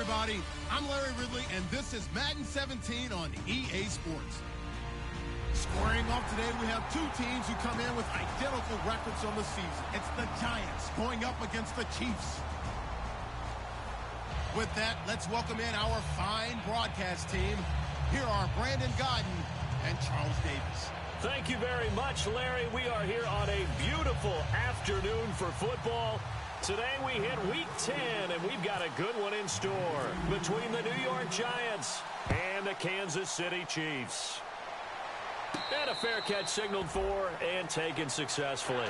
everybody. I'm Larry Ridley, and this is Madden 17 on EA Sports. Squaring off today, we have two teams who come in with identical records on the season. It's the Giants going up against the Chiefs. With that, let's welcome in our fine broadcast team. Here are Brandon Gaudin and Charles Davis. Thank you very much, Larry. We are here on a beautiful afternoon for football. Today we hit Week 10, and we've got a good one in store between the New York Giants and the Kansas City Chiefs. And a fair catch signaled for and taken successfully.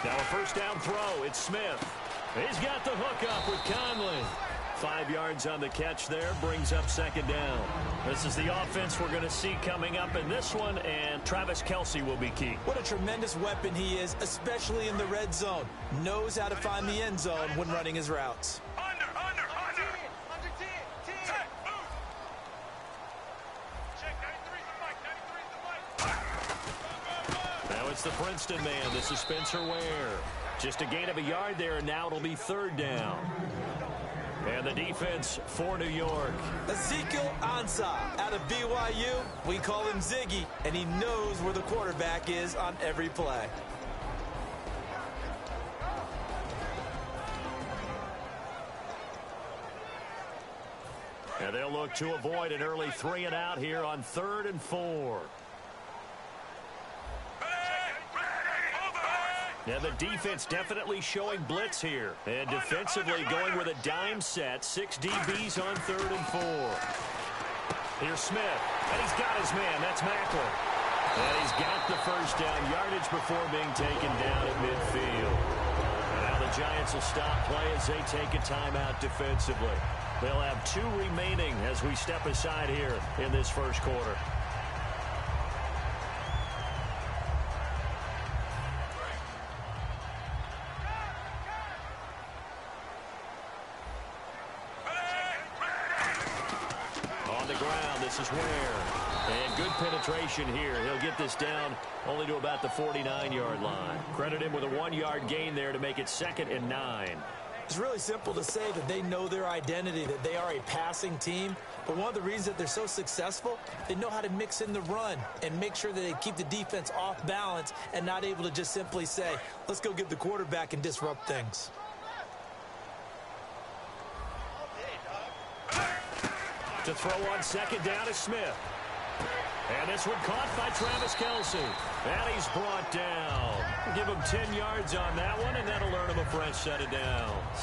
Now a first down throw. It's Smith. He's got the hook up with Conley. 5 yards on the catch there. Brings up second down. This is the offense we're going to see coming up in this one, and Travis Kelce will be key. What a tremendous weapon he is, especially in the red zone. Knows how to find the end zone when running his routes. It's the Princeton man. This is Spencer Ware. Just a gain of a yard there, and now it'll be third down. And the defense for New York. Ezekiel Ansah out of BYU. We call him Ziggy, and he knows where the quarterback is on every play. And they'll look to avoid an early 3-and-out here on 3rd and 4. Yeah, the defense definitely showing blitz here. And defensively going with a dime set. 6 DBs on 3rd and 4. Here's Smith. And he's got his man. That's Macklin. And he's got the first down. Yardage before being taken down at midfield. And now the Giants will stop play as they take a timeout defensively. They'll have 2 remaining as we step aside here in this first quarter. This is Ware. And good penetration here. He'll get this down only to about the 49-yard line. Credit him with a 1-yard gain there to make it 2nd and 9. It's really simple to say that they know their identity, that they are a passing team. But one of the reasons that they're so successful, they know how to mix in the run and make sure that they keep the defense off balance and not able to just simply say, let's go get the quarterback and disrupt things. To throw on second down is Smith. And this one caught by Travis Kelce. And he's brought down. Give him 10 yards on that one, and that'll earn him a fresh set of downs.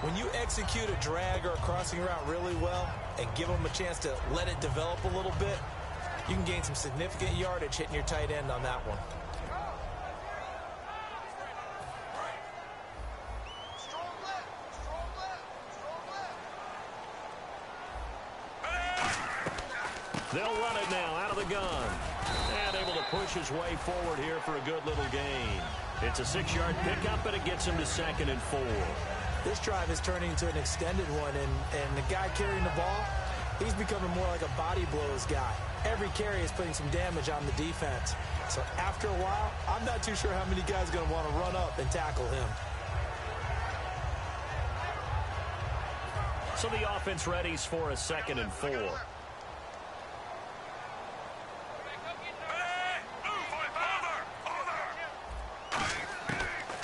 When you execute a drag or a crossing route really well and give them a chance to let it develop a little bit, you can gain some significant yardage hitting your tight end on that one. They'll run it now out of the gun. And able to push his way forward here for a good little gain. It's a 6-yard pickup, and it gets him to 2nd and 4. This drive is turning into an extended one, and the guy carrying the ball, he's becoming more like a body blows guy. Every carry is putting some damage on the defense. So after a while, I'm not too sure how many guys are going to want to run up and tackle him. So the offense readies for a 2nd and 4.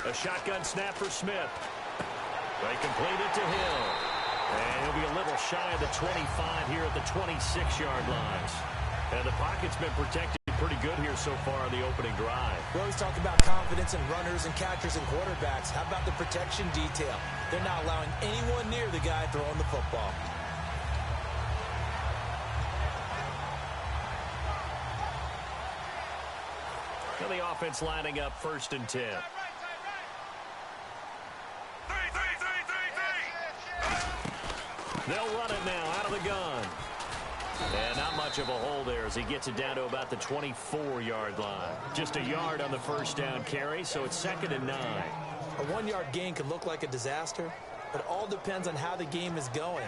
A shotgun snap for Smith. They complete it to Hill. And he'll be a little shy of the 25 here at the 26-yard lines. And the pocket's been protected pretty good here so far on the opening drive. We always talk about confidence in runners and catchers and quarterbacks. How about the protection detail? They're not allowing anyone near the guy throwing the football. And the offense lining up 1st and 10. They'll run it now out of the gun. And not much of a hole there as he gets it down to about the 24-yard line. Just a yard on the first down carry, so it's 2nd and 9. A 1-yard gain can look like a disaster, but it all depends on how the game is going.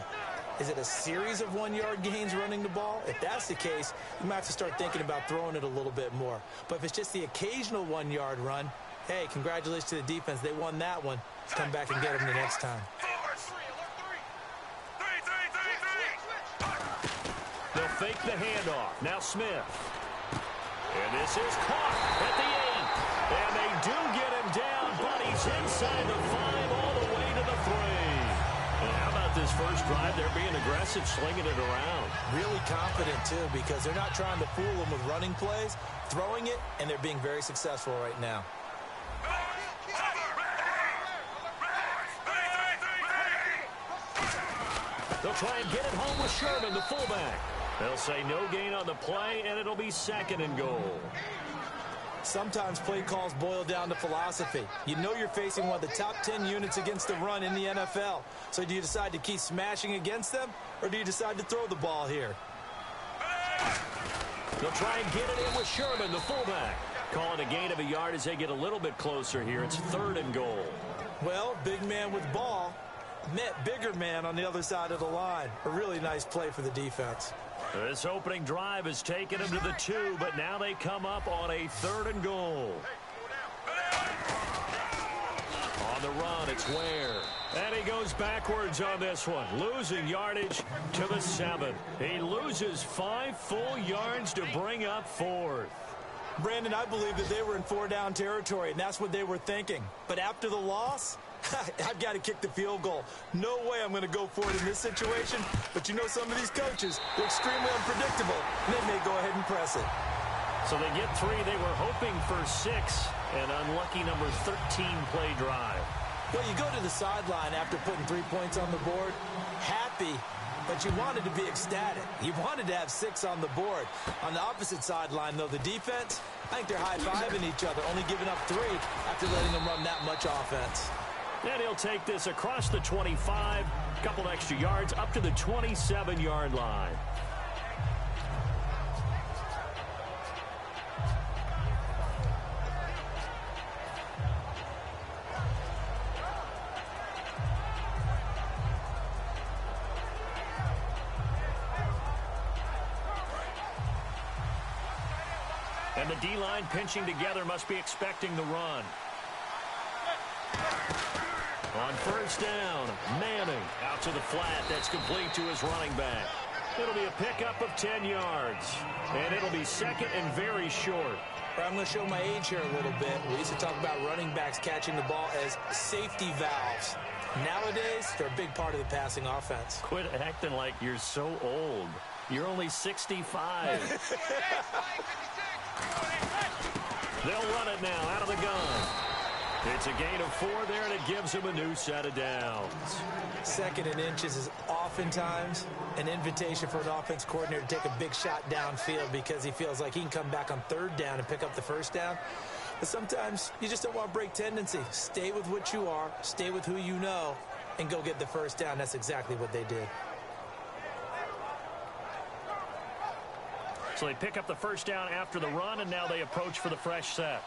Is it a series of 1-yard gains running the ball? If that's the case, you might have to start thinking about throwing it a little bit more. But if it's just the occasional 1-yard run, hey, congratulations to the defense. They won that one. Let's come back and get them the next time. They'll fake the handoff. Now Smith. And this is caught at the 8. And they do get him down, but he's inside the 5 all the way to the 3. And how about this first drive? They're being aggressive, slinging it around. Really confident, too, because they're not trying to fool them with running plays, throwing it, and they're being very successful right now. They'll try and get it home with Sherman, the fullback. They'll say no gain on the play, and it'll be 2nd and goal. Sometimes play calls boil down to philosophy. You know you're facing one of the top 10 units against the run in the NFL. So do you decide to keep smashing against them, or do you decide to throw the ball here? They'll try and get it in with Sherman, the fullback. Calling a gain of a yard as they get a little bit closer here. It's 3rd and goal. Well, big man with ball met bigger man on the other side of the line. A really nice play for the defense. This opening drive has taken them to the 2, but now they come up on a 3rd and goal. On the run, it's Ware. And he goes backwards on this one, losing yardage to the 7. He loses 5 full yards to bring up 4th. Brandon, I believe that they were in 4-down territory, and that's what they were thinking. But after the loss, I've got to kick the field goal. No way I'm going to go for it in this situation. But you know some of these coaches, they're extremely unpredictable, and they may go ahead and press it. So they get 3. They were hoping for 6. An unlucky number 13 play drive. Well, you go to the sideline after putting 3 points on the board, happy, but you wanted to be ecstatic. You wanted to have 6 on the board. On the opposite sideline, though, the defense, I think they're high-fiving each other, only giving up 3 after letting them run that much offense. And he'll take this across the 25, a couple extra yards, up to the 27-yard line. And the D-line pinching together, must be expecting the run. On first down, Manning out to the flat. That's complete to his running back. It'll be a pickup of 10 yards. And it'll be 2nd and very short. I'm going to show my age here a little bit. We used to talk about running backs catching the ball as safety valves. Nowadays, they're a big part of the passing offense. Quit acting like you're so old. You're only 65. They'll run it now out of the gun. It's a gain of 4 there, and it gives him a new set of downs. 2nd and inches is oftentimes an invitation for an offense coordinator to take a big shot downfield because he feels like he can come back on 3rd down and pick up the first down. But sometimes you just don't want to break tendency. Stay with what you are, stay with who you know, and go get the first down. That's exactly what they did. So they pick up the first down after the run, and now they approach for the fresh set.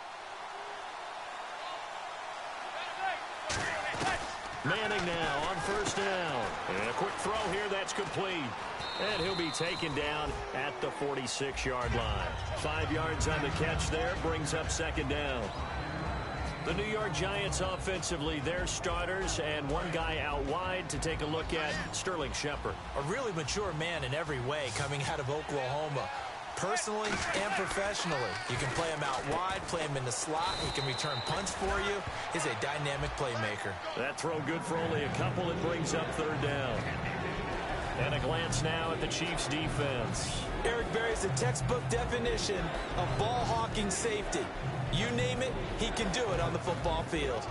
Manning now on first down. And a quick throw here, that's complete. And he'll be taken down at the 46-yard line. 5 yards on the catch there, brings up 2nd down. The New York Giants offensively, their starters, and one guy out wide to take a look at, Sterling Shepard. A really mature man in every way coming out of Oklahoma. Personally and professionally. You can play him out wide, play him in the slot. He can return punts for you. He's a dynamic playmaker. That throw good for only a couple. It brings up 3rd down. And a glance now at the Chiefs' defense. Eric Berry's the textbook definition of ball-hawking safety. You name it, he can do it on the football field.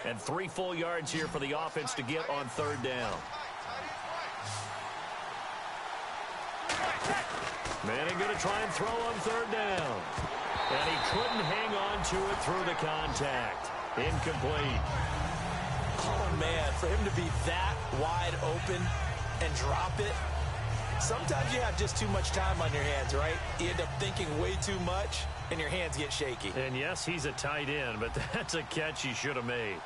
And 3 full yards here for the offense to get on 3rd down. Manning going to try and throw on 3rd down. And he couldn't hang on to it through the contact. Incomplete. Oh, man, for him to be that wide open and drop it. Sometimes you have just too much time on your hands, right? You end up thinking way too much, and your hands get shaky. And yes, he's a tight end, but that's a catch he should have made.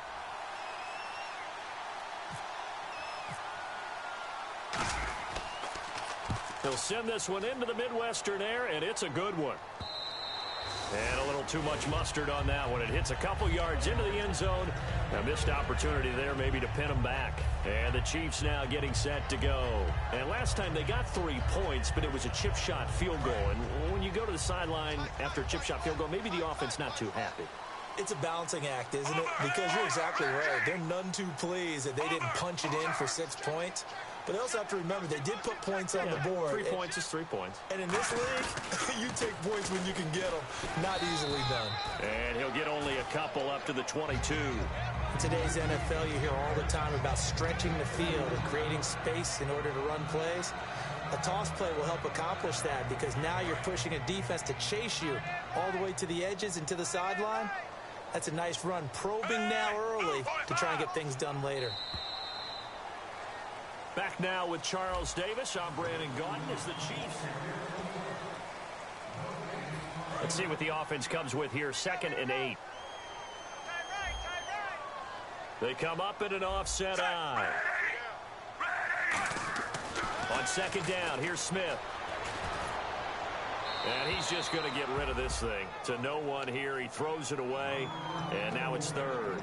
He'll send this one into the Midwestern air, and it's a good one. And a little too much mustard on that one. It hits a couple yards into the end zone. A missed opportunity there maybe to pin them back. And the Chiefs now getting set to go. And last time they got 3 points, but it was a chip shot field goal. And when you go to the sideline after a chip shot field goal, maybe the offense not too happy. It's a balancing act, isn't it? Because you're exactly right. They're none too pleased that they didn't punch it in for 6 points. But they also have to remember they did put points on the board. 3 points is 3 points. And in this league, you take points when you can get them. Not easily done. And he'll get only a couple up to the 22. In today's NFL, you hear all the time about stretching the field and creating space in order to run plays. A toss play will help accomplish that because now you're pushing a defense to chase you all the way to the edges and to the sideline. That's a nice run, probing now early to try and get things done later. Back now with Charles Davis. I'm Brandon Gaudin as the Chiefs. Let's see what the offense comes with here. 2nd and 8. They come up in an offset eye. On 2nd down, here's Smith. And he's just going to get rid of this thing. To no one here. He throws it away. And now it's 3rd.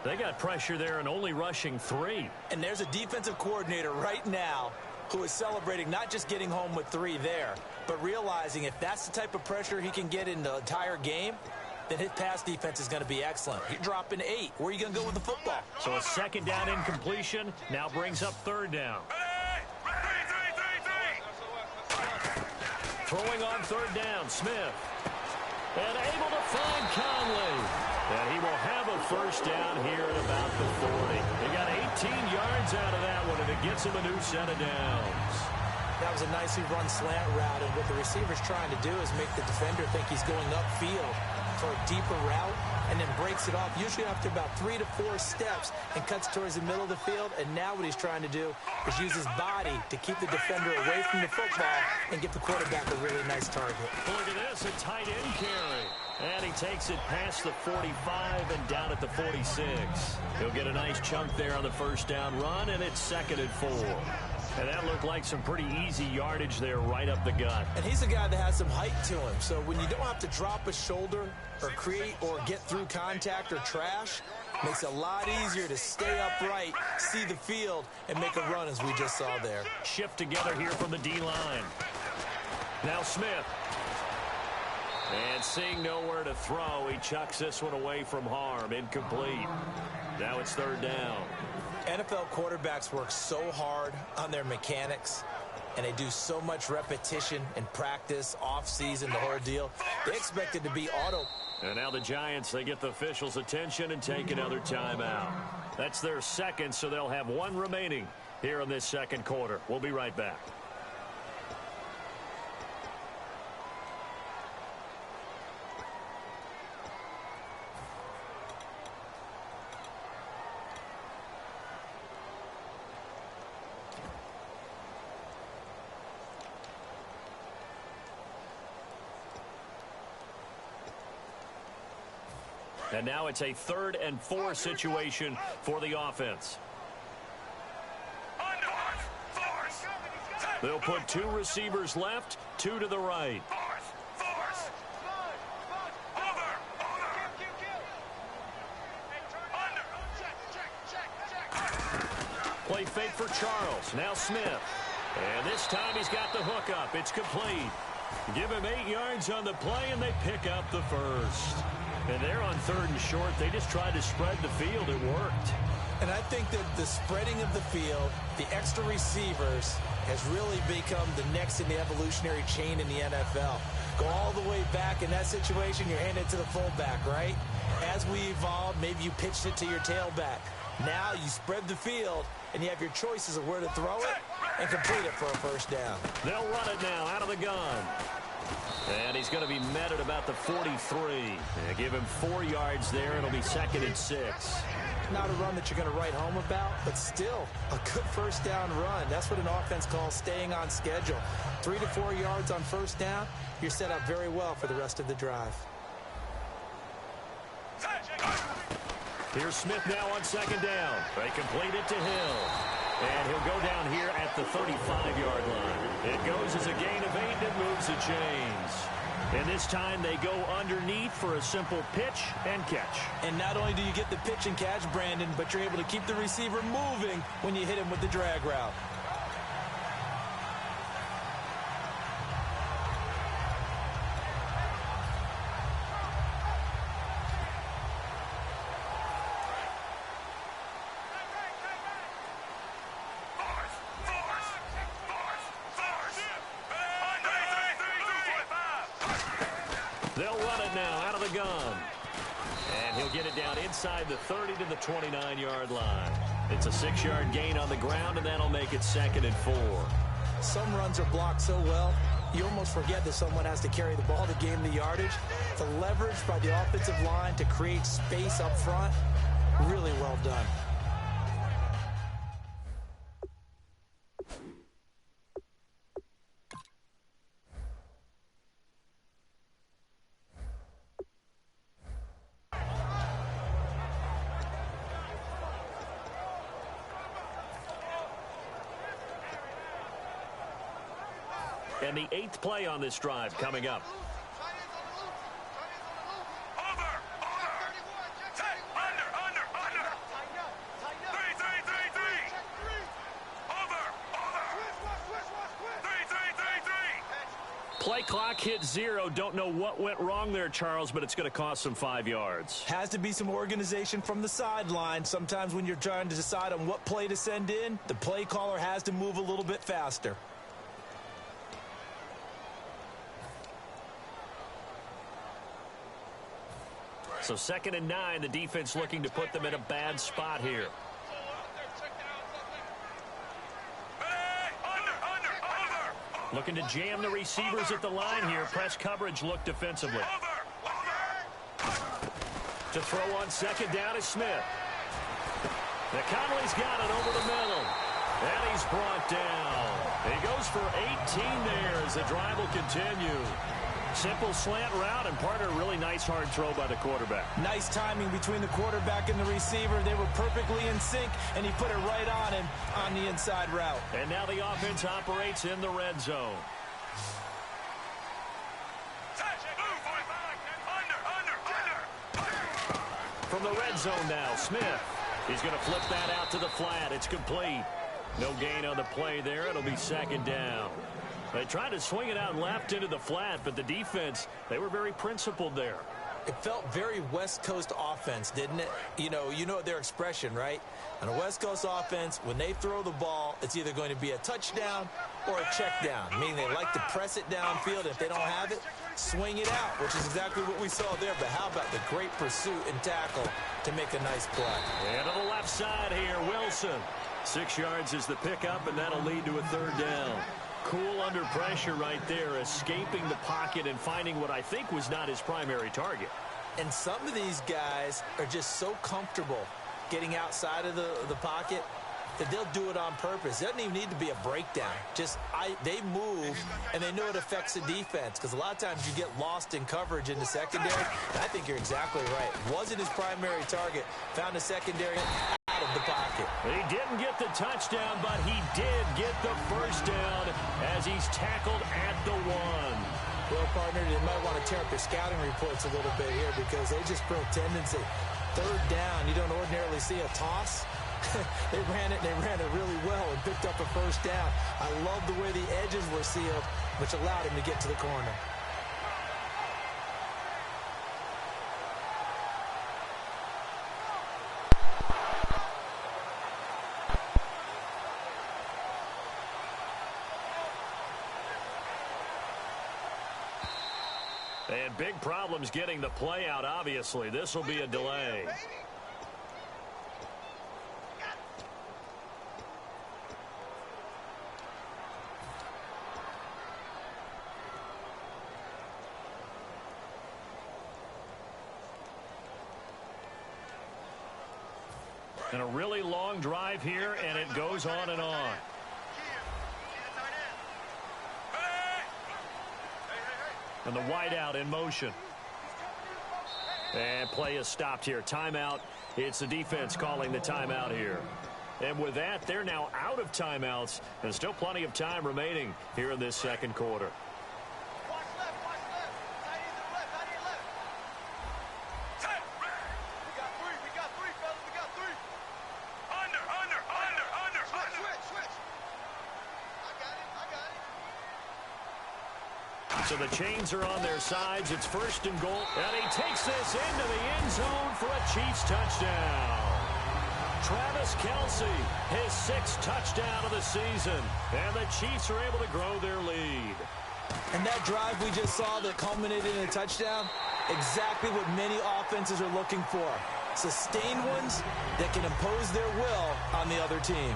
They got pressure there and only rushing 3. And there's a defensive coordinator right now who is celebrating not just getting home with 3 there, but realizing if that's the type of pressure he can get in the entire game, then his pass defense is going to be excellent. You're dropping 8. Where are you going to go with the football? So a 2nd down incompletion now brings up 3rd down. Throwing on 3rd down, Smith. And able to find Conley. And he will have a 1st down here at about the 40. They got 18 yards out of that one, and it gets him a new set of downs. That was a nicely run slant route, and what the receiver's trying to do is make the defender think he's going upfield for a deeper route, and then breaks it off, usually after about 3 to 4 steps, and cuts towards the middle of the field. And now what he's trying to do is use his body to keep the defender away from the football and get the quarterback a really nice target. Look at this, a tight end carry. And he takes it past the 45 and down at the 46. He'll get a nice chunk there on the 1st down run, and it's 2nd and 4. And that looked like some pretty easy yardage there right up the gut. And he's a guy that has some height to him. So when you don't have to drop a shoulder or create or get through contact or trash, makes it a lot easier to stay upright, see the field, and make a run as we just saw there. Shift together here from the D-line. Now Smith. And seeing nowhere to throw, he chucks this one away from harm. Incomplete. Now it's 3rd down. NFL quarterbacks work so hard on their mechanics, and they do so much repetition and practice, off-season, the whole deal. They expect it to be auto. And now the Giants, they get the officials' attention and take another timeout. That's their 2nd, so they'll have 1 remaining here in this 2nd quarter. We'll be right back. And now it's a 3rd and 4 situation for the offense. They'll put 2 receivers left, 2 to the right. Play fake for Charles. Now Smith. And this time he's got the hook up. It's complete. Give him 8 yards on the play, and they pick up the 1st. And they're on 3rd and short. They just tried to spread the field. It worked. And I think that the spreading of the field, the extra receivers, has really become the next in the evolutionary chain in the NFL. Go all the way back in that situation, you're handed to the fullback, right? As we evolve, maybe you pitched it to your tailback. Now you spread the field, and you have your choices of where to throw it and complete it for a 1st down. They'll run it now out of the gun. And he he's going to be met at about the 43. Give him 4 yards there. It'll be 2nd and 6. Not a run that you're going to write home about, but still a good first down run. That's what an offense calls staying on schedule. 3 to 4 yards on first down, you're set up very well for the rest of the drive. Here's Smith now on 2nd down. They complete it to Hill. And he'll go down here at the 35-yard line. It goes as a gain of 8 and moves the chains. And this time they go underneath for a simple pitch and catch. And not only do you get the pitch and catch, Brandon, but you're able to keep the receiver moving when you hit him with the drag route. They'll run it now out of the gun. And he'll get it down inside the 30 to the 29-yard line. It's a 6-yard gain on the ground, and that'll make it 2nd and 4. Some runs are blocked so well, you almost forget that someone has to carry the ball to gain the yardage. The leverage by the offensive line to create space up front, really well done. And the 8th play on this drive coming up. Play clock hit 0. Don't know what went wrong there, Charles, but it's going to cost them 5 yards. Has to be some organization from the sideline. Sometimes when you're trying to decide on what play to send in, the play caller has to move a little bit faster. So 2nd and 9, the defense looking to put them in a bad spot here. Looking to jam the receivers at the line here. Press coverage look defensively. To throw on 2nd down is Smith. Now Conley's got it over the middle. And he's brought down. He goes for 18 there as the drive will continue. Simple slant route, and part of a really nice hard throw by the quarterback. Nice timing between the quarterback and the receiver. They were perfectly in sync, and he put it right on him on the inside route. And now the offense operates in the red zone. From the red zone now, Smith. He's going to flip that out to the flat. It's complete. No gain on the play there. It'll be 2nd down. They tried to swing it out left into the flat, but the defense, they were very principled there. It felt very West Coast offense, didn't it? You know their expression, right? On a West Coast offense, when they throw the ball, it's either going to be a touchdown or a check down, meaning they like to press it downfield. If they don't have it, swing it out, which is exactly what we saw there. But how about the great pursuit and tackle to make a nice play? And to the left side here, Wilson. 6 yards is the pickup, and that'll lead to a 3rd down. Cool under pressure right there, escaping the pocket and finding what I think was not his primary target. And some of these guys are just so comfortable getting outside of the pocket that they'll do it on purpose. It doesn't even need to be a breakdown. They move, and they know it affects the defense, because a lot of times you get lost in coverage in the secondary. And I think you're exactly right. Wasn't his primary target. Found a secondary out of the pocket. He didn't get the touchdown, but he did get the first down as he's tackled at the 1. Well, partner, they might want to tear up their scouting reports a little bit here, because they just show tendency. 3rd down, you don't ordinarily see a toss. They ran it really well and picked up a first down. I love the way the edges were sealed, which allowed him to get to the corner. And big problems getting the play out, obviously. This will be a delay. And a really long drive here, and it goes on and on. And the wideout in motion. And play is stopped here. Timeout. It's the defense calling the timeout here. And with that, they're now out of timeouts. And still plenty of time remaining here in this second quarter. So the chains are on their sides. It's first and goal. And he takes this into the end zone for a Chiefs touchdown. Travis Kelce, his 6th touchdown of the season. And the Chiefs are able to grow their lead. And that drive we just saw that culminated in a touchdown, exactly what many offenses are looking for. Sustained ones that can impose their will on the other team.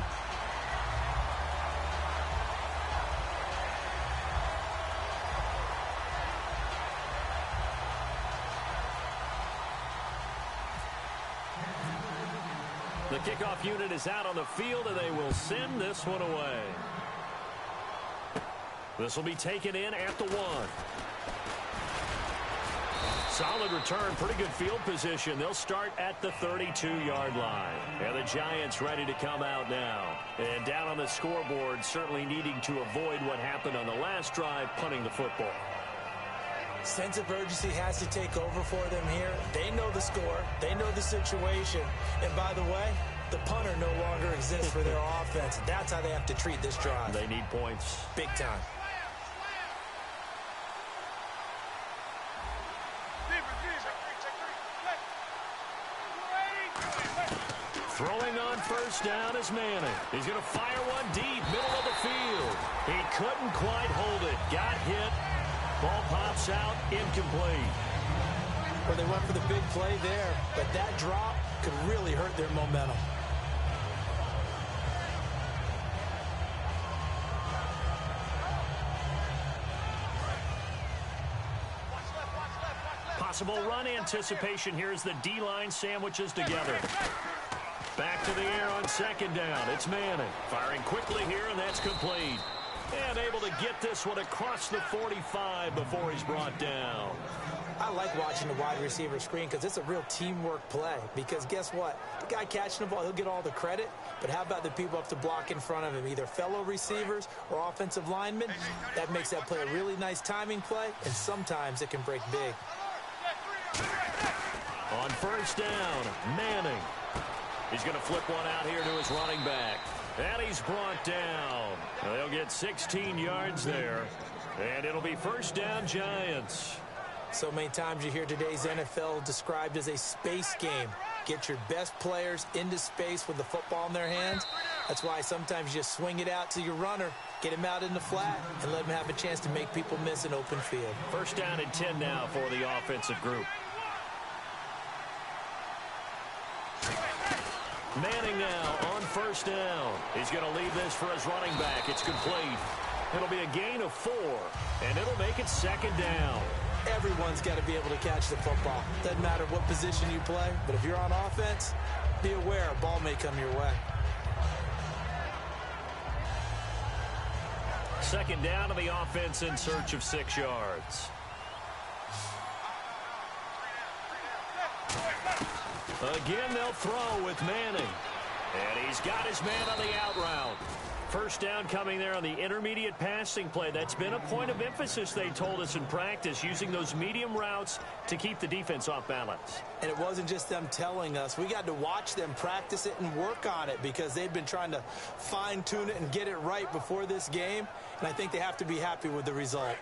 The kickoff unit is out on the field, and they will send this one away. This will be taken in at the 1. Solid return, pretty good field position. They'll start at the 32-yard line. And the Giants ready to come out now. And down on the scoreboard, certainly needing to avoid what happened on the last drive, punting the football. Sense of urgency has to take over for them here. They know the score. They know the situation. And by the way, the punter no longer exists for their offense. That's how they have to treat this drive. They need points. Big time. Throwing on first down is Manning. He's going to fire one deep, middle of the field. He couldn't quite hold it. Got hit. Ball pops out, incomplete. Well, they went for the big play there, but that drop could really hurt their momentum. Possible run anticipation here as the D-line sandwiches together. Back to the air on second down. It's Manning. Firing quickly here, and that's complete. And able to get this one across the 45 before he's brought down. I like watching the wide receiver screen because it's a real teamwork play. Because guess what? The guy catching the ball, he'll get all the credit. But how about the people up the block in front of him? Either fellow receivers or offensive linemen. That makes that play a really nice timing play. And sometimes it can break big. On first down, Manning. He's going to flip one out here to his running back. And he's brought down. They'll get 16 yards there. And it'll be first down, Giants. So many times you hear today's NFL described as a space game. Get your best players into space with the football in their hands. That's why sometimes you just swing it out to your runner, get him out in the flat, and let him have a chance to make people miss an open field. First down and 10 now for the offensive group. Manning now on first down. He's going to leave this for his running back. It's complete. It'll be a gain of 4, and it'll make it second down. Everyone's got to be able to catch the football. Doesn't matter what position you play, but if you're on offense, be aware a ball may come your way. Second down to the offense in search of 6 yards. Again, they'll throw with Manning. And he's got his man on the out route. First down coming there on the intermediate passing play. That's been a point of emphasis, they told us in practice, using those medium routes to keep the defense off balance. And it wasn't just them telling us. We got to watch them practice it and work on it because they've been trying to fine-tune it and get it right before this game. And I think they have to be happy with the result.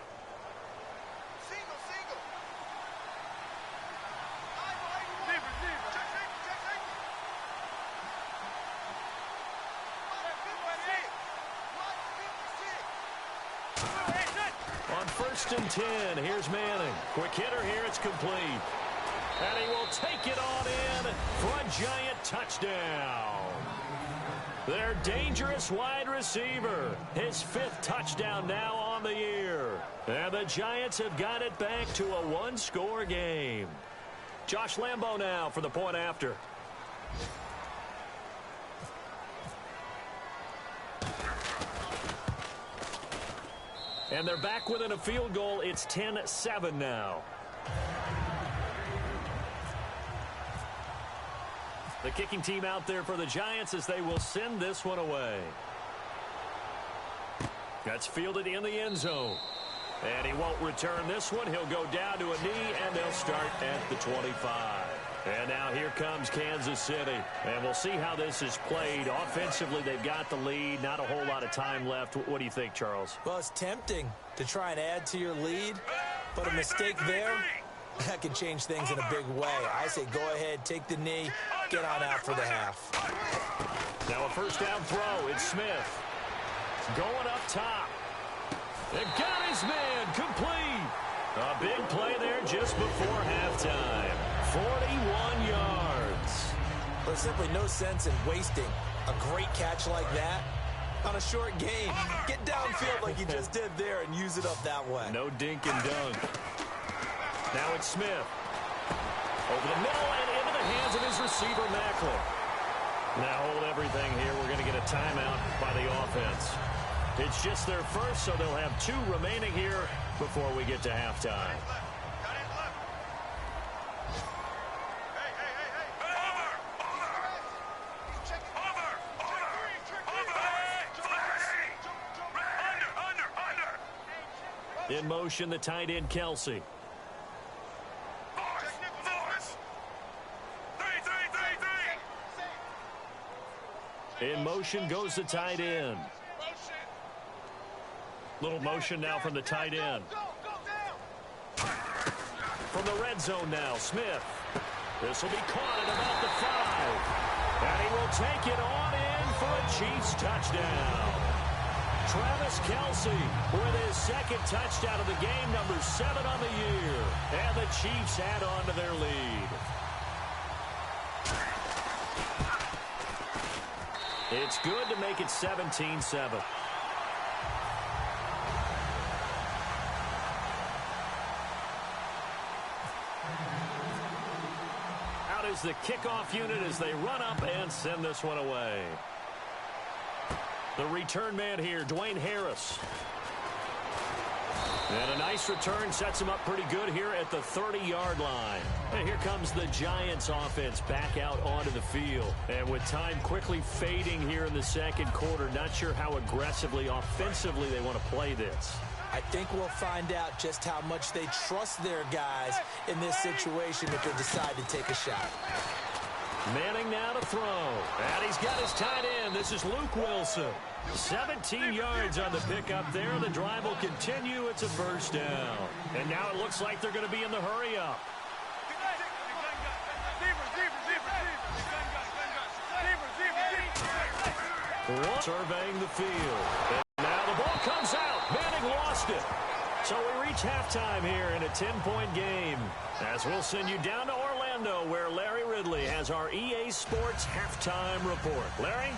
First and 10. Here's Manning. Quick hitter here. It's complete. And he will take it on in for a Giant touchdown. Their dangerous wide receiver. His 5th touchdown now on the year. And the Giants have got it back to a one-score game. Josh Lambo now for the point after. And they're back within a field goal. It's 10-7 now. The kicking team out there for the Giants as they will send this one away. That's fielded in the end zone. And he won't return this one. He'll go down to a knee, and they'll start at the 25. And now here comes Kansas City. And we'll see how this is played. Offensively, they've got the lead. Not a whole lot of time left. What do you think, Charles? Well, it's tempting to try and add to your lead, but a mistake there, that could change things in a big way. I say go ahead, take the knee, get on out for the half. Now a first down throw. It's Smith. Going up top. It got his man complete. A big play there just before halftime. 41 yards. There's simply no sense in wasting a great catch like that on a short game. Get downfield like you just did there and use it up that way. No dink and dunk. Now it's Smith. Over the middle and into the hands of his receiver, Macklin. Now hold everything here. We're going to get a timeout by the offense. It's just their first, so they'll have 2 remaining here before we get to halftime. In motion, the tight end, Kelsey. In motion goes the tight end. Little motion now from the tight end. From the red zone now, Smith. This will be caught at about the 5. And he will take it on in for a Chiefs touchdown. Travis Kelce with his second touchdown of the game, number 7 on the year. And the Chiefs add on to their lead. It's good to make it 17-7. Out is the kickoff unit as they run up and send this one away. The return man here, Dwayne Harris. And a nice return sets him up pretty good here at the 30-yard line. And here comes the Giants offense back out onto the field. And with time quickly fading here in the second quarter, not sure how aggressively, offensively they want to play this. I think we'll find out just how much they trust their guys in this situation if they decide to take a shot. Manning now to throw. And he's got his tight end. This is Luke Wilson. 17 yards on the pickup there. The drive will continue. It's a first down. And now it looks like they're going to be in the hurry-up. Surveying the field. And now the ball comes out. Manning lost it. So we reach halftime here in a 10-point game. As we'll send you down to Orlando, where Larry Ridley has our EA Sports halftime report. Larry?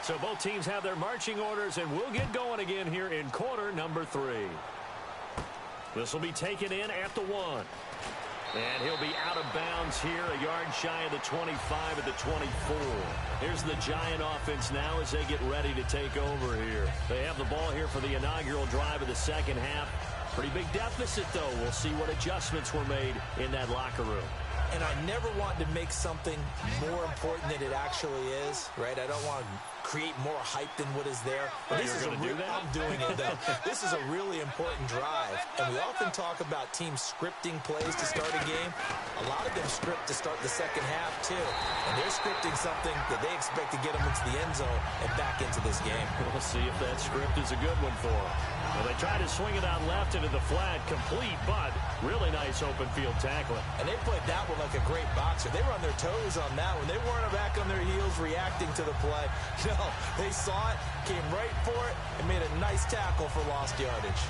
So both teams have their marching orders, and we'll get going again here in quarter number 3. This will be taken in at the 1. And he'll be out of bounds here, a yard shy of the 25 at the 24. Here's the Giant offense now as they get ready to take over here. They have the ball here for the inaugural drive of the second half. Pretty big deficit, though. We'll see what adjustments were made in that locker room. And I never want to make something more important than it actually is, right? I don't want to create more hype than what is there. But this is I'm doing it, though. This is a really important drive. And we often talk about teams scripting plays to start a game. A lot of them script to start the second half, too. And they're scripting something that they expect to get them into the end zone and back into this game. We'll see if that script is a good one for them. Well, they try to swing it out left into the flat, complete, but really nice open field tackling. And they played that one like a great boxer. They were on their toes on that one. They weren't back on their heels reacting to the play. No, they saw it, came right for it, and made a nice tackle for lost yardage.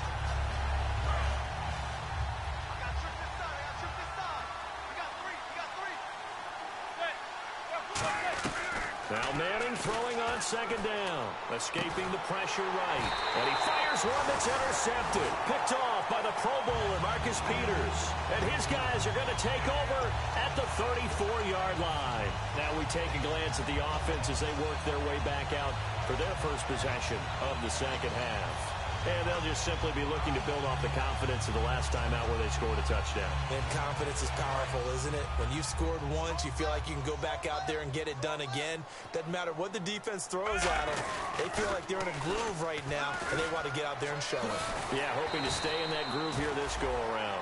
Now Manning throwing on second down. Escaping the pressure right. And he fires one that's intercepted. Picked off by the Pro Bowler, Marcus Peters. And his guys are going to take over at the 34-yard line. Now we take a glance at the offense as they work their way back out for their first possession of the second half. And they'll just simply be looking to build off the confidence of the last time out where they scored a touchdown. And confidence is powerful, isn't it? When you've scored once, you feel like you can go back out there and get it done again. Doesn't matter what the defense throws at them. They feel like they're in a groove right now, and they want to get out there and show it. Yeah, hoping to stay in that groove here this go-around.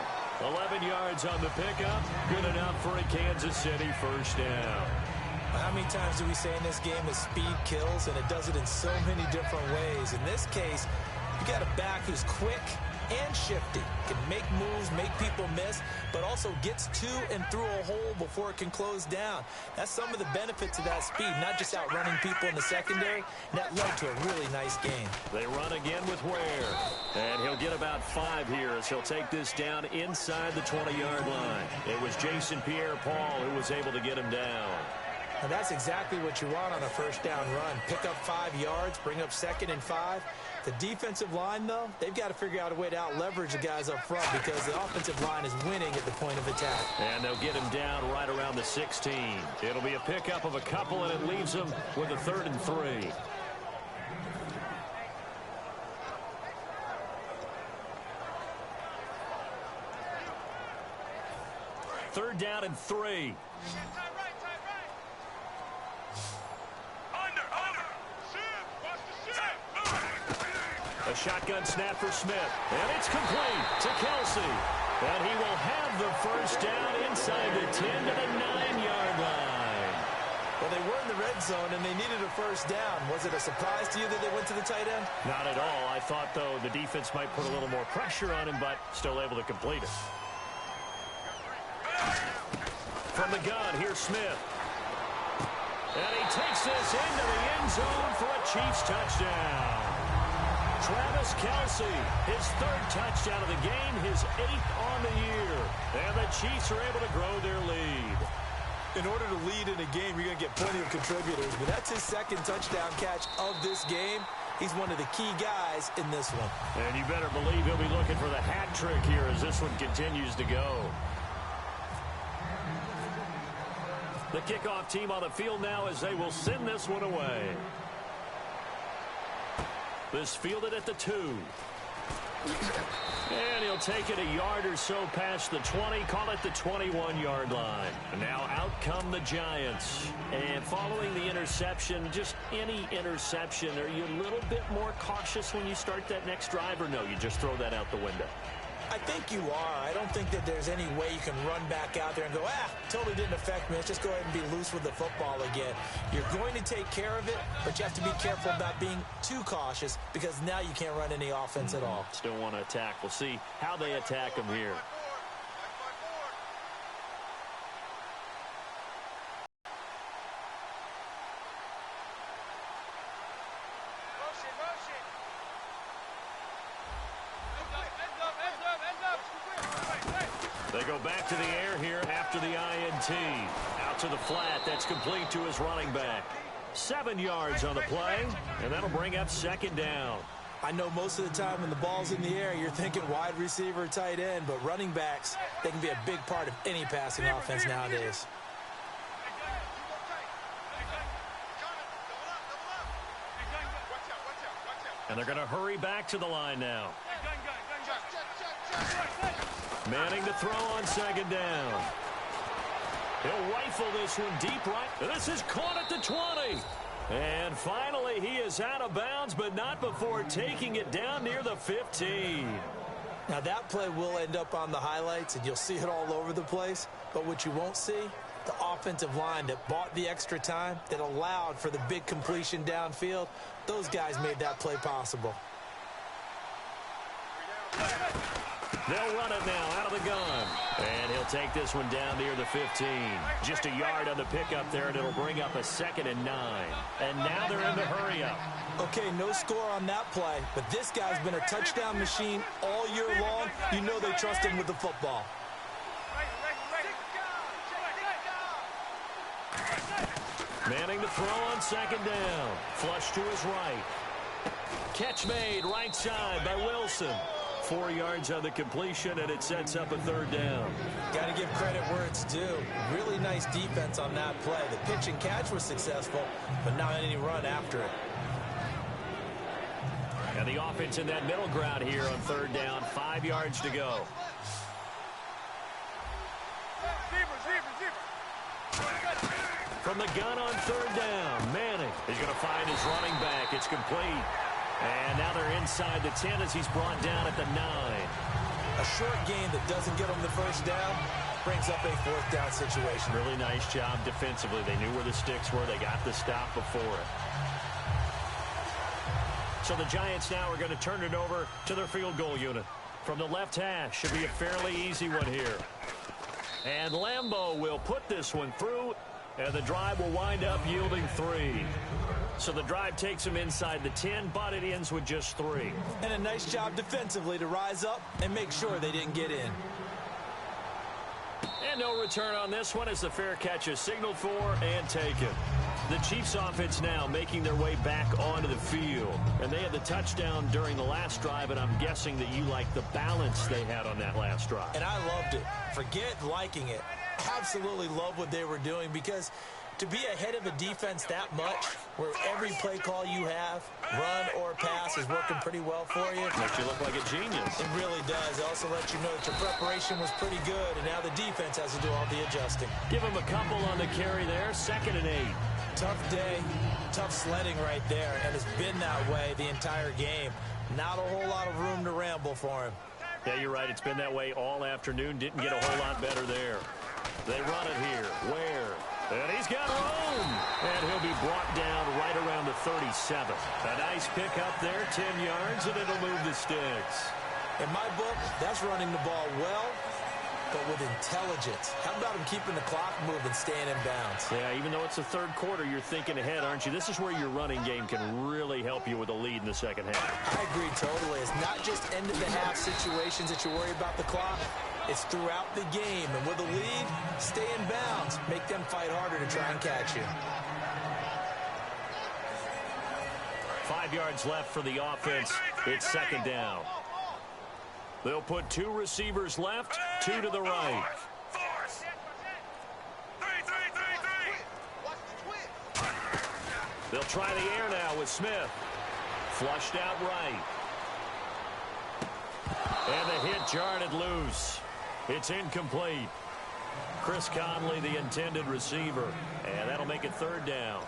11 yards on the pickup. Good enough for a Kansas City first down. How many times do we say in this game that speed kills, and it does it in so many different ways? In this case, you got a back who's quick and shifty, can make moves, make people miss, but also gets to and through a hole before it can close down. That's some of the benefits of that speed, not just outrunning people in the secondary. That led to a really nice game. They run again with Ware, and he'll get about 5 here as he'll take this down inside the 20-yard line. It was Jason Pierre-Paul who was able to get him down. And that's exactly what you want on a first down run. Pick up 5 yards, bring up 2nd and 5. The defensive line, though, they've got to figure out a way to out-leverage the guys up front because the offensive line is winning at the point of attack. And they'll get him down right around the 16. It'll be a pickup of a couple, and it leaves them with a 3rd and 3. Third down and 3. A shotgun snap for Smith, and it's complete to Kelsey. And he will have the first down inside the 10 to the 9-yard line. Well, they were in the red zone, and they needed a first down. Was it a surprise to you that they went to the tight end? Not at all. I thought, though, the defense might put a little more pressure on him, but still able to complete it. From the gun, here's Smith. And he takes this into the end zone for a Chiefs touchdown. Travis Kelce, his 3rd touchdown of the game, his 8th on the year. And the Chiefs are able to grow their lead. In order to lead in a game, you're going to get plenty of contributors, but that's his 2nd touchdown catch of this game. He's one of the key guys in this one. And you better believe he'll be looking for the hat trick here as this one continues to go. The kickoff team on the field now as they will send this one away. This fielded at the 2. And he'll take it a yard or so past the 20, call it the 21-yard line. And now out come the Giants. And following the interception, just any interception, are you a little bit more cautious when you start that next drive, or no, you just throw that out the window? I think you are. I don't think that there's any way you can run back out there and go, totally didn't affect me. Let's just go ahead and be loose with the football again. You're going to take care of it, but you have to be careful about being too cautious because now you can't run any offense at all. Still want to attack. We'll see how they attack them here. They go back to the air here after the INT. Out to the flat. That's complete to his running back. 7 yards on the play, and that'll bring up 2nd down. I know most of the time when the ball's in the air, you're thinking wide receiver, tight end, but running backs, they can be a big part of any passing offense nowadays. And they're going to hurry back to the line now. Manning to throw on 2nd down. He'll rifle this one deep right. This is caught at the 20. And finally, he is out of bounds, but not before taking it down near the 15. Now, that play will end up on the highlights, and you'll see it all over the place. But what you won't see, the offensive line that bought the extra time, that allowed for the big completion downfield, those guys made that play possible. They'll run it now out of the gun. And he'll take this one down near the 15. Just a yard on the pickup there, and it'll bring up a 2nd and 9. And now they're in the hurry-up. Okay, no score on that play, but this guy's been a touchdown machine all year long. You know they trust him with the football. Manning to throw on 2nd down. Flush to his right. Catch made right side by Wilson. 4 yards on the completion, and it sets up a third down. Got to give credit where it's due. Really nice defense on that play. The pitch and catch was successful, but not any run after it. And the offense in that middle ground here on third down, 5 yards to go. From the gun on third down, Manning is going to find his running back. It's complete. And now they're inside the 10 as he's brought down at the 9. A short gain that doesn't get them the first down brings up a fourth down situation. Really nice job defensively. They knew where the sticks were. They got the stop before it. So the Giants now are going to turn it over to their field goal unit. From the left hash, should be a fairly easy one here. And Lambeau will put this one through, and the drive will wind up yielding 3. So the drive takes them inside the 10, but it ends with just 3. And a nice job defensively to rise up and make sure they didn't get in. And no return on this one as the fair catch is signaled for and taken. The Chiefs offense now making their way back onto the field. And they had the touchdown during the last drive, and I'm guessing that you like the balance they had on that last drive. And I loved it. Forget liking it. Absolutely love what they were doing, because to be ahead of a defense that much, where every play call you have, run or pass, is working pretty well for you. Makes you look like a genius. It really does. It also lets you know that your preparation was pretty good, and now the defense has to do all the adjusting. Give him a couple on the carry there. 2nd and 8. Tough day, tough sledding right there, and it's been that way the entire game. Not a whole lot of room to ramble for him. Yeah, you're right. It's been that way all afternoon. Didn't get a whole lot better there. They run it here. Where? And he's got room. And he'll be brought down right around the 37. A nice pick up there, 10 yards, and it'll move the sticks. In my book, that's running the ball well, but with intelligence. How about him keeping the clock moving, staying in bounds? Yeah, even though it's the third quarter, you're thinking ahead, aren't you? This is where your running game can really help you with a lead in the second half. I agree totally. It's not just end-of-the-half situations that you worry about the clock. It's throughout the game. And with a lead, stay in bounds. Make them fight harder to try and catch you. 5 yards left for the offense. It's 2nd down. They'll put 2 receivers left, 2 to the right. They'll try the air now with Smith. Flushed out right. And the hit jarred it loose. It's incomplete. Chris Conley, the intended receiver. And that'll make it 3rd down.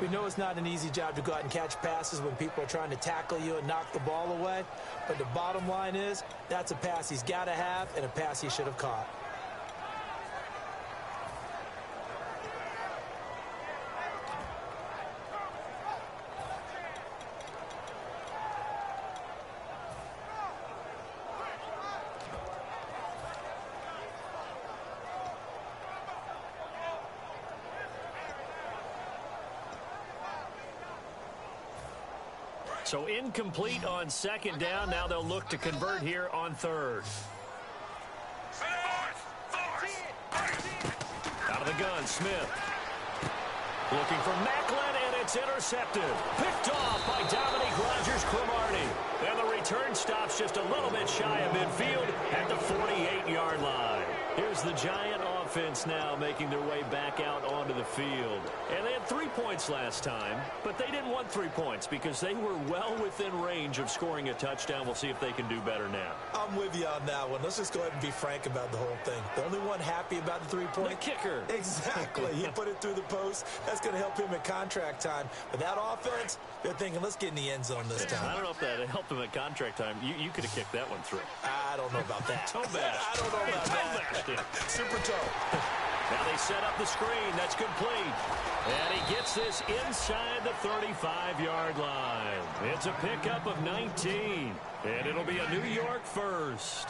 We know it's not an easy job to go out and catch passes when people are trying to tackle you and knock the ball away. But the bottom line is, that's a pass he's got to have and a pass he should have caught. So incomplete on 2nd down. Now they'll look to convert here on 3rd. Out of the gun, Smith. Looking for Macklin, and it's intercepted. Picked off by Dominique Rodgers-Cromartie. And the return stops just a little bit shy of midfield at the 48-yard line. Here's the Giant offense now making their way back out onto the field. And they had 3 points last time, but they didn't want 3 points because they were well within range of scoring a touchdown. We'll see if they can do better now. I'm with you on that one. Let's just go ahead and be frank about the whole thing. The only one happy about the 3-point. The kicker. Exactly. He put it through the post. That's going to help him at contract time. But that offense, they're thinking, let's get in the end zone this time. I don't know if that helped him at contract time. You could have kicked that one through. I don't know about that. Toe bash. I don't know about that. Super toe. Now they set up the screen. That's complete. And he gets this inside the 35-yard line. It's a pickup of 19. And it'll be a New York first.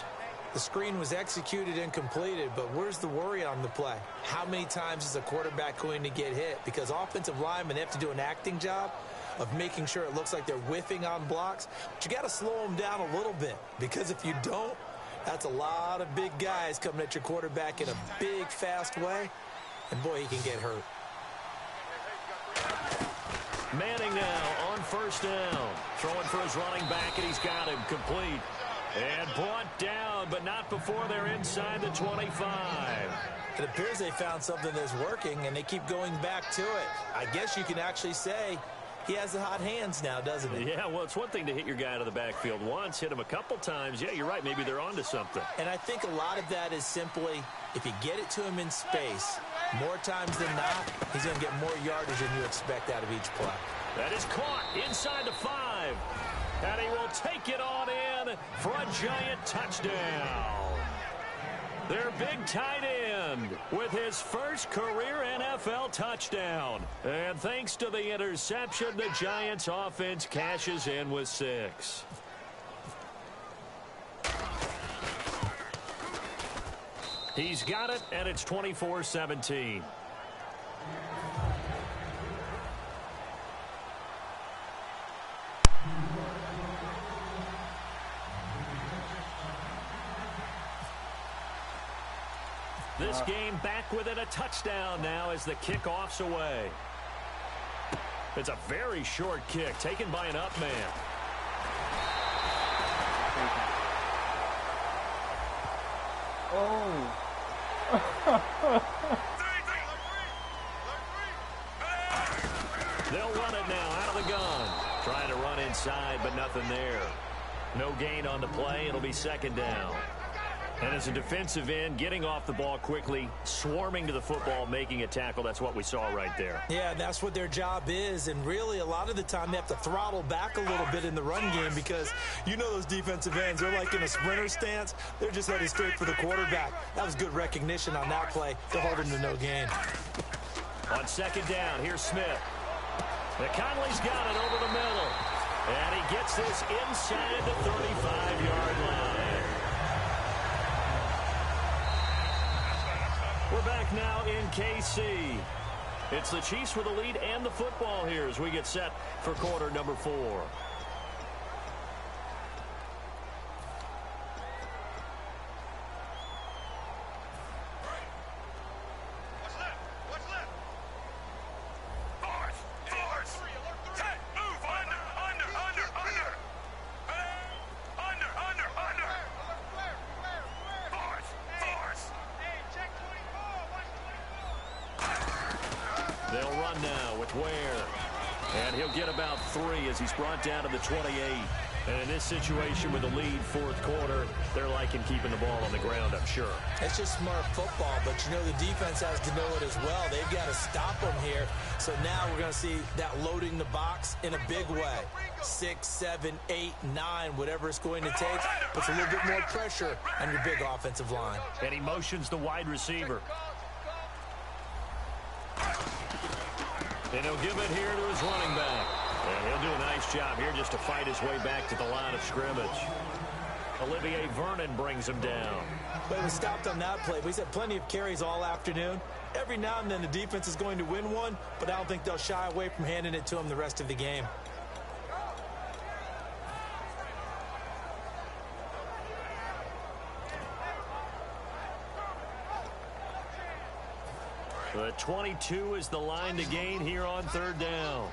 The screen was executed and completed, but where's the worry on the play? How many times is a quarterback going to get hit? Because offensive linemen have to do an acting job of making sure it looks like they're whiffing on blocks. But you got to slow them down a little bit, because if you don't, that's a lot of big guys coming at your quarterback in a big, fast way. And, boy, he can get hurt. Manning now on 1st down. Throwing for his running back, and he's got him complete. And brought down, but not before they're inside the 25. It appears they found something that's working, and they keep going back to it. I guess you can actually say he has the hot hands now, doesn't he? Yeah, well, it's one thing to hit your guy out of the backfield once, hit him a couple times. Yeah, you're right. Maybe they're onto something. And I think a lot of that is simply if you get it to him in space, more times than not, he's going to get more yardage than you expect out of each play. That is caught inside the 5. And he will take it on in for a giant touchdown. Their big tight end with his first career NFL touchdown. And thanks to the interception, the Giants offense cashes in with 6. He's got it, and it's 24-17. This game back within a touchdown now as the kickoff's away. It's a very short kick taken by an up man. Oh. They'll run it now out of the gun. Trying to run inside, but nothing there. No gain on the play. It'll be second down. And as a defensive end, getting off the ball quickly, swarming to the football, making a tackle, that's what we saw right there. Yeah, and that's what their job is. And really, a lot of the time, they have to throttle back a little bit in the run game because you know those defensive ends, they're like in a sprinter stance. They're just heading straight for the quarterback. That was good recognition on that play to hold him to no gain. On second down, here's Smith. Conley's got it over the middle. And he gets this inside the 35-yard line. We're back now in KC. It's the Chiefs with the lead and the football here as we get set for quarter number 4. They'll run now with Ware. And he'll get about 3 as he's brought down to the 28. And in this situation with the lead fourth quarter, they're liking keeping the ball on the ground, I'm sure. It's just smart football, but you know the defense has to know it as well. They've got to stop them here. So now we're going to see that loading the box in a big way. 6, 7, 8, 9, whatever it's going to take, puts a little bit more pressure on your big offensive line. And he motions the wide receiver. And he'll give it here to his running back. And he'll do a nice job here just to fight his way back to the line of scrimmage. Olivier Vernon brings him down. But he was stopped on that play. He's had plenty of carries all afternoon. Every now and then the defense is going to win one, but I don't think they'll shy away from handing it to him the rest of the game. The 22 is the line to gain here on third down.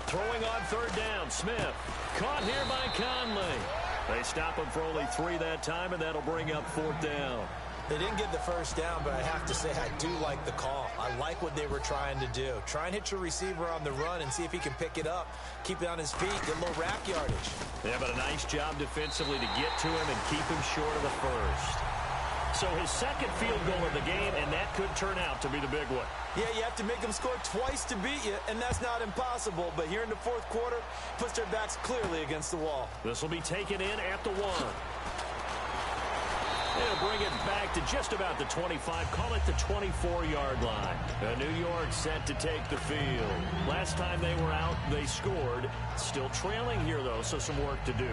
Throwing on third down, Smith. Caught here by Conley. They stop him for only 3 that time, and that'll bring up fourth down. They didn't get the first down, but I have to say I do like the call. I like what they were trying to do. Try and hit your receiver on the run and see if he can pick it up, keep it on his feet, get a little rack yardage. Yeah, but a nice job defensively to get to him and keep him short of the first. So his second field goal of the game, and that could turn out to be the big one. Yeah, you have to make them score twice to beat you, and that's not impossible. But here in the fourth quarter, puts their backs clearly against the wall. This will be taken in at the 1. They'll bring it back to just about the 25, call it the 24-yard line. New York set to take the field. Last time they were out, they scored. Still trailing here, though, so some work to do.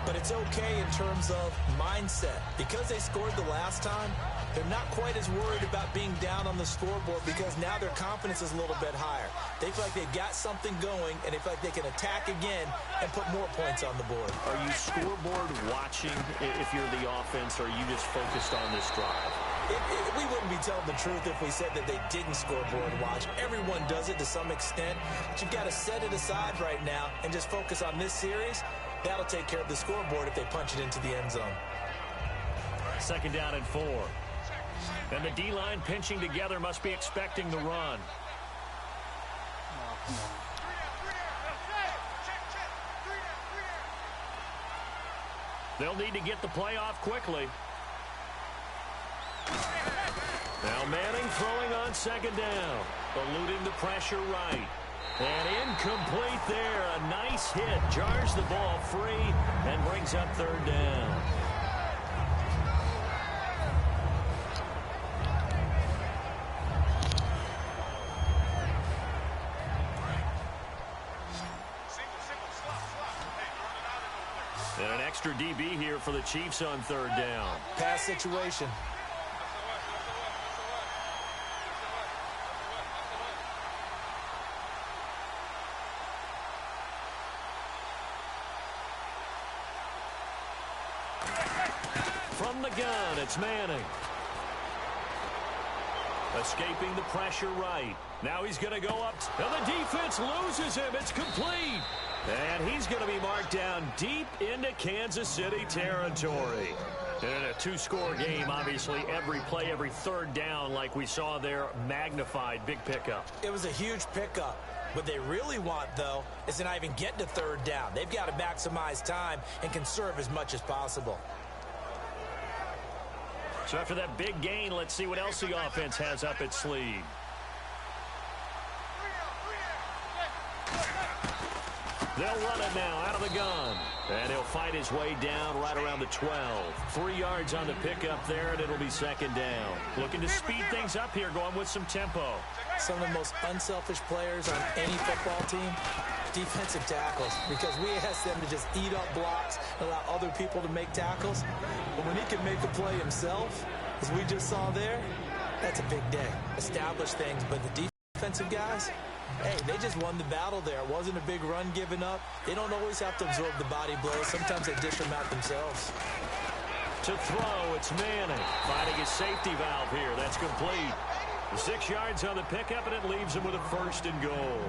But it's okay in terms of mindset. Because they scored the last time, they're not quite as worried about being down on the scoreboard because now their confidence is a little bit higher. They feel like they've got something going, and they feel like they can attack again and put more points on the board. Are you scoreboard watching if you're the offense, or are you just focused on this drive? We wouldn't be telling the truth if we said that they didn't scoreboard watch. Everyone does it to some extent, but you've got to set it aside right now and just focus on this series. That'll take care of the scoreboard if they punch it into the end zone. 2nd down and 4. And the D-line pinching together must be expecting the run. They'll need to get the play off quickly. Now Manning throwing on 2nd down. Eluding the pressure right. And incomplete there. A nice hit. Jars the ball free and brings up 3rd down. And an extra DB here for the Chiefs on 3rd down. Pass situation. From the gun, it's Manning. Escaping the pressure right. Now he's going to go up. And the defense loses him. It's complete. And he's going to be marked down deep into Kansas City territory. And in a 2-score game, obviously, every play, every 3rd down, like we saw there, magnified. Big pickup. It was a huge pickup. What they really want, though, is to not even get to 3rd down. They've got to maximize time and conserve as much as possible. So after that big gain, let's see what else the offense has up its sleeve. They'll run it now out of the gun. And he'll fight his way down right around the 12. 3 yards on the pickup there, and it'll be 2nd down. Looking to speed things up here, going with some tempo. Some of the most unselfish players on any football team, defensive tackles, because we ask them to just eat up blocks, allow other people to make tackles. But when he can make a play himself, as we just saw there, that's a big day. Establish things, but the defensive guys, hey, they just won the battle there. It wasn't a big run given up. They don't always have to absorb the body blows. Sometimes they dish them out themselves. To throw, it's Manning. Finding his safety valve here. That's complete. 6 yards on the pickup, and it leaves him with a 1st and goal.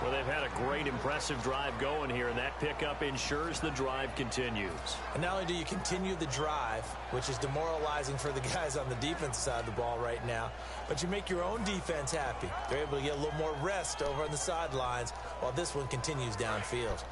Well, they've had a great, impressive drive going here, and that pickup ensures the drive continues. And not only do you continue the drive, which is demoralizing for the guys on the defense side of the ball right now, but you make your own defense happy. They're able to get a little more rest over on the sidelines while this one continues downfield.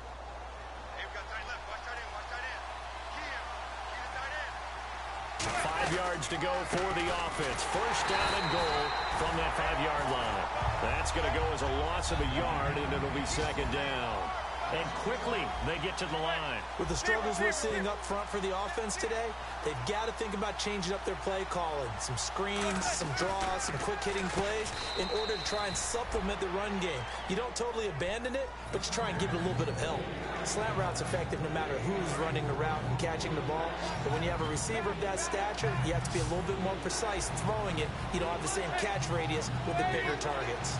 5 yards to go for the offense. 1st down and goal from that 5-yard line. That's going to go as a loss of a yard, and it'll be 2nd down. And quickly, they get to the line. With the struggles we're seeing up front for the offense today, they've got to think about changing up their play calling. Some screens, some draws, some quick-hitting plays in order to try and supplement the run game. You don't totally abandon it, but you try and give it a little bit of help. Slant route's effective no matter who's running the route and catching the ball. But when you have a receiver of that stature, you have to be a little bit more precise throwing it. You don't have the same catch radius with the bigger targets.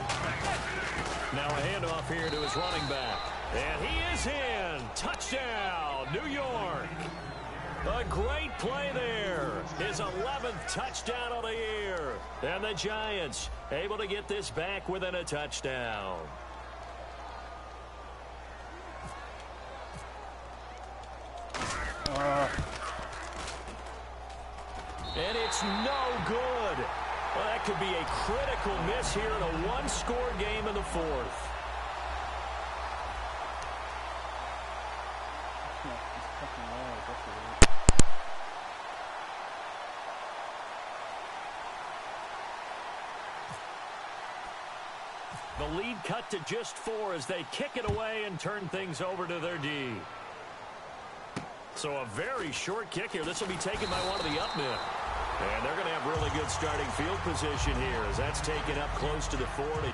Now a handoff here to his running back. And he is in. Touchdown, New York. A great play there. His 11th touchdown of the year. And the Giants able to get this back within a touchdown. And it's no good. Well, that could be a critical miss here in a one-score game in the 4th. The lead cut to just 4 as they kick it away and turn things over to their D. So a very short kick here. This will be taken by one of the up men. And they're going to have really good starting field position here as that's taken up close to the 40.